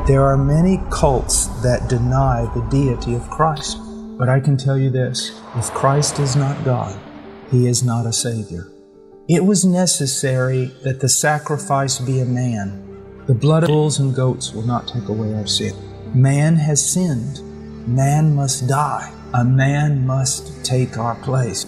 There are many cults that deny the deity of Christ. But I can tell you this, if Christ is not God, He is not a Savior. It was necessary that the sacrifice be a man. The blood of bulls and goats will not take away our sin. Man has sinned. Man must die. A man must take our place.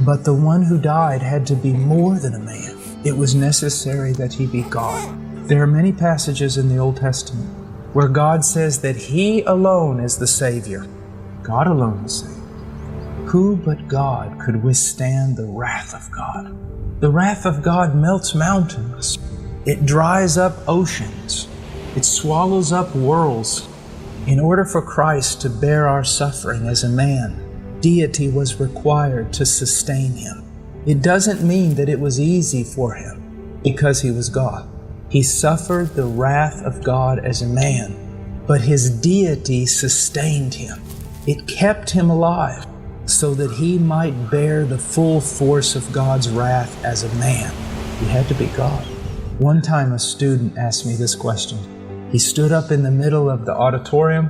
But the one who died had to be more than a man. It was necessary that He be God. There are many passages in the Old Testament where God says that He alone is the Savior. God alone is Savior. Who but God could withstand the wrath of God? The wrath of God melts mountains. It dries up oceans. It swallows up worlds. In order for Christ to bear our suffering as a man, deity was required to sustain Him. It doesn't mean that it was easy for Him because He was God. He suffered the wrath of God as a man, but His deity sustained Him. It kept Him alive so that He might bear the full force of God's wrath as a man. He had to be God. One time a student asked me this question. He stood up in the middle of the auditorium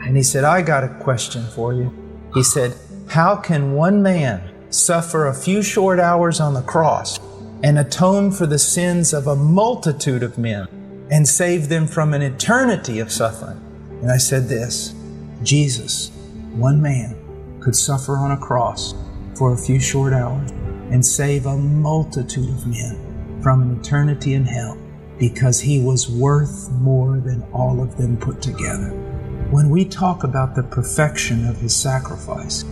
and he said, "I got a question for you." He said, "How can one man suffer a few short hours on the cross and atone for the sins of a multitude of men and save them from an eternity of suffering?" And I said this, Jesus, one man, could suffer on a cross for a few short hours and save a multitude of men from an eternity in hell because He was worth more than all of them put together. When we talk about the perfection of His sacrifice,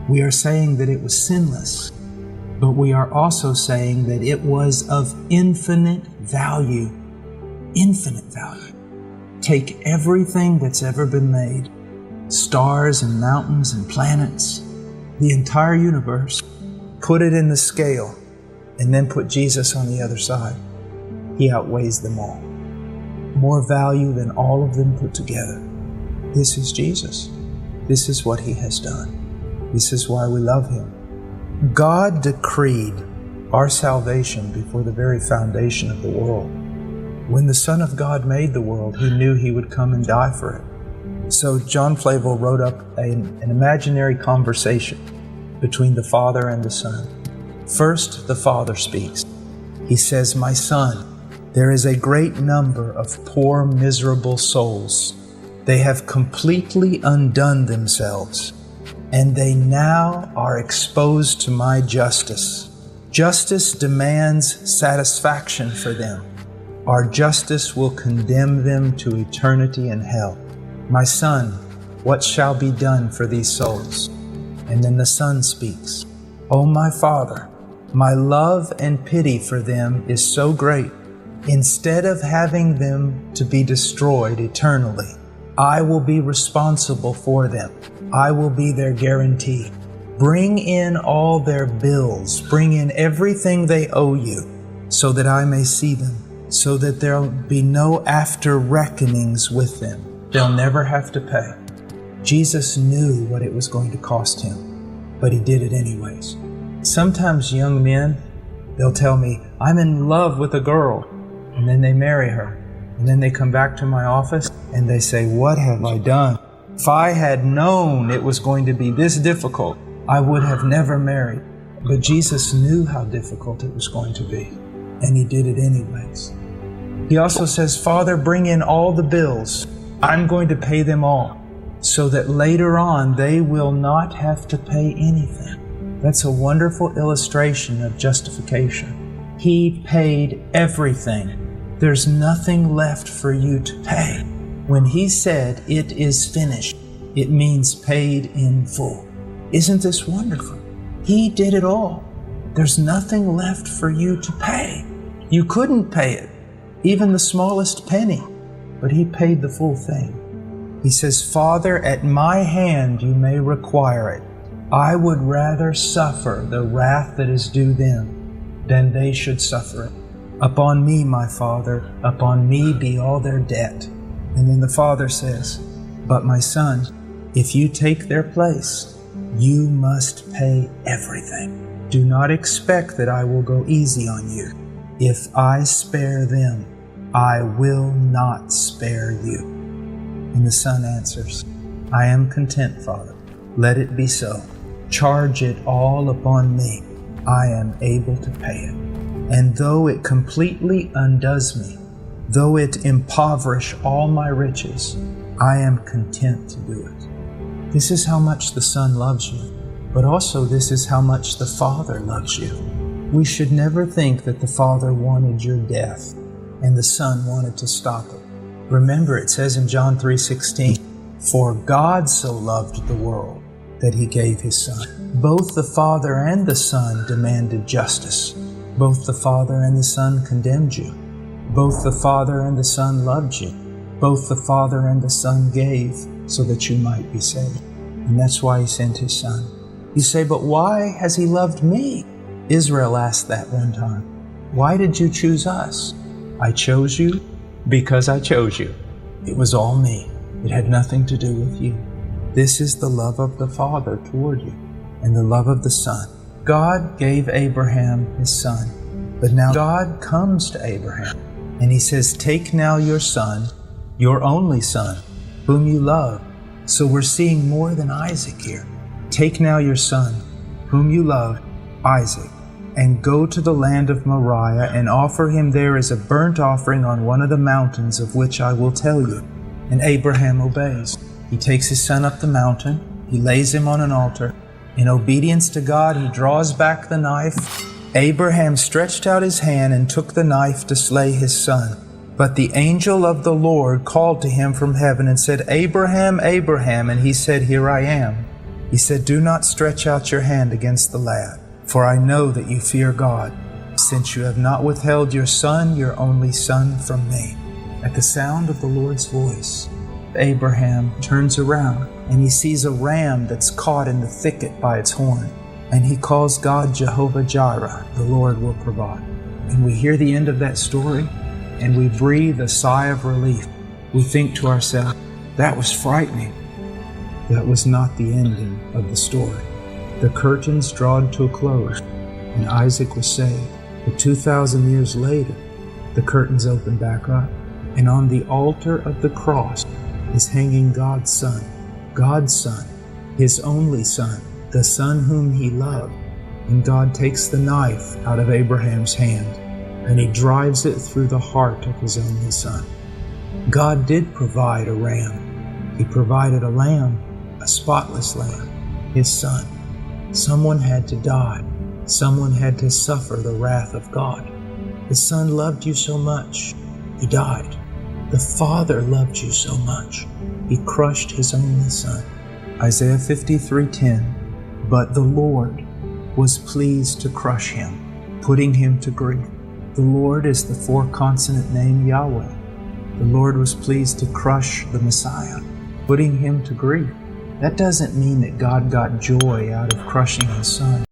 we are saying that it was sinless, but we are also saying that it was of infinite value. Infinite value. Take everything that's ever been made, stars and mountains and planets, the entire universe, put it in the scale, and then put Jesus on the other side. He outweighs them all. More value than all of them put together. This is Jesus. This is what He has done. This is why we love Him. God decreed our salvation before the very foundation of the world. When the Son of God made the world, He knew He would come and die for it. So John Flavel wrote up an imaginary conversation between the Father and the Son. First, the Father speaks. He says, "My Son, there is a great number of poor, miserable souls. They have completely undone themselves, and they now are exposed to my justice. Justice demands satisfaction for them. Our justice will condemn them to eternity in hell. My Son, what shall be done for these souls?" And then the Son speaks. "Oh, my Father, my love and pity for them is so great. Instead of having them to be destroyed eternally, I will be responsible for them. I will be their guarantee. Bring in all their bills. Bring in everything they owe you so that I may see them, so that there'll be no after reckonings with them. They'll never have to pay." Jesus knew what it was going to cost Him, but He did it anyways. Sometimes young men, they'll tell me, "I'm in love with a girl," and then they marry her. And then they come back to my office and they say, "What have I done? If I had known it was going to be this difficult, I would have never married." But Jesus knew how difficult it was going to be, and He did it anyways. He also says, "Father, bring in all the bills. I'm going to pay them all, so that later on they will not have to pay anything." That's a wonderful illustration of justification. He paid everything. There's nothing left for you to pay. When He said, "It is finished," it means paid in full. Isn't this wonderful? He did it all. There's nothing left for you to pay. You couldn't pay it, even the smallest penny, but He paid the full thing. He says, "Father, at my hand you may require it. I would rather suffer the wrath that is due them than they should suffer it. Upon me, my Father, upon me be all their debt." And then the Father says, "But my Son, if you take their place, you must pay everything. Do not expect that I will go easy on you. If I spare them, I will not spare you." And the son answers, I am content, Father. Let it be so. Charge it all upon me. I am able to pay it. And though it completely undoes me, though it impoverish all my riches, I am content to do it. This is how much the Son loves you, but also this is how much the Father loves you. We should never think that the Father wanted your death and the Son wanted to stop it. Remember, it says in John 3:16, for God so loved the world that he gave his Son. Both the Father and the Son demanded justice. Both the Father and the Son condemned you. Both the Father and the Son loved you. Both the Father and the Son gave so that you might be saved. And that's why he sent his Son. You say, but why has he loved me? Israel asked that one time. Why did you choose us? I chose you because I chose you. It was all me. It had nothing to do with you. This is the love of the Father toward you and the love of the Son. God gave Abraham his son, but now God comes to Abraham and he says, take now your son, your only son, whom you love. So we're seeing more than Isaac here. Take now your son, whom you love, Isaac, and go to the land of Moriah and offer him there as a burnt offering on one of the mountains of which I will tell you. And Abraham obeys. He takes his son up the mountain. He lays him on an altar. In obedience to God, he draws back the knife. Abraham stretched out his hand and took the knife to slay his son. But the angel of the Lord called to him from heaven and said, Abraham, Abraham. And he said, Here I am. He said, Do not stretch out your hand against the lad, for I know that you fear God, since you have not withheld your son, your only son, from me. At the sound of the Lord's voice, Abraham turns around and he sees a ram that's caught in the thicket by its horn. And he calls God Jehovah Jireh, the Lord will provide. And we hear the end of that story and we breathe a sigh of relief. We think to ourselves, that was frightening. That was not the ending of the story. The curtains drawn to a close and Isaac was saved. But 2,000 years later, the curtains open back up. And on the altar of the cross is hanging God's Son, his only Son, the Son whom he loved. And God takes the knife out of Abraham's hand and he drives it through the heart of his only Son. God did provide a ram. He provided a lamb, a spotless lamb, his Son. Someone had to die. Someone had to suffer the wrath of God. The Son loved you so much, he died. The Father loved you so much, he crushed his only Son. Isaiah 53:10, but the Lord was pleased to crush him, putting him to grief. The Lord is the four-consonant name Yahweh. The Lord was pleased to crush the Messiah, putting him to grief. That doesn't mean that God got joy out of crushing his Son.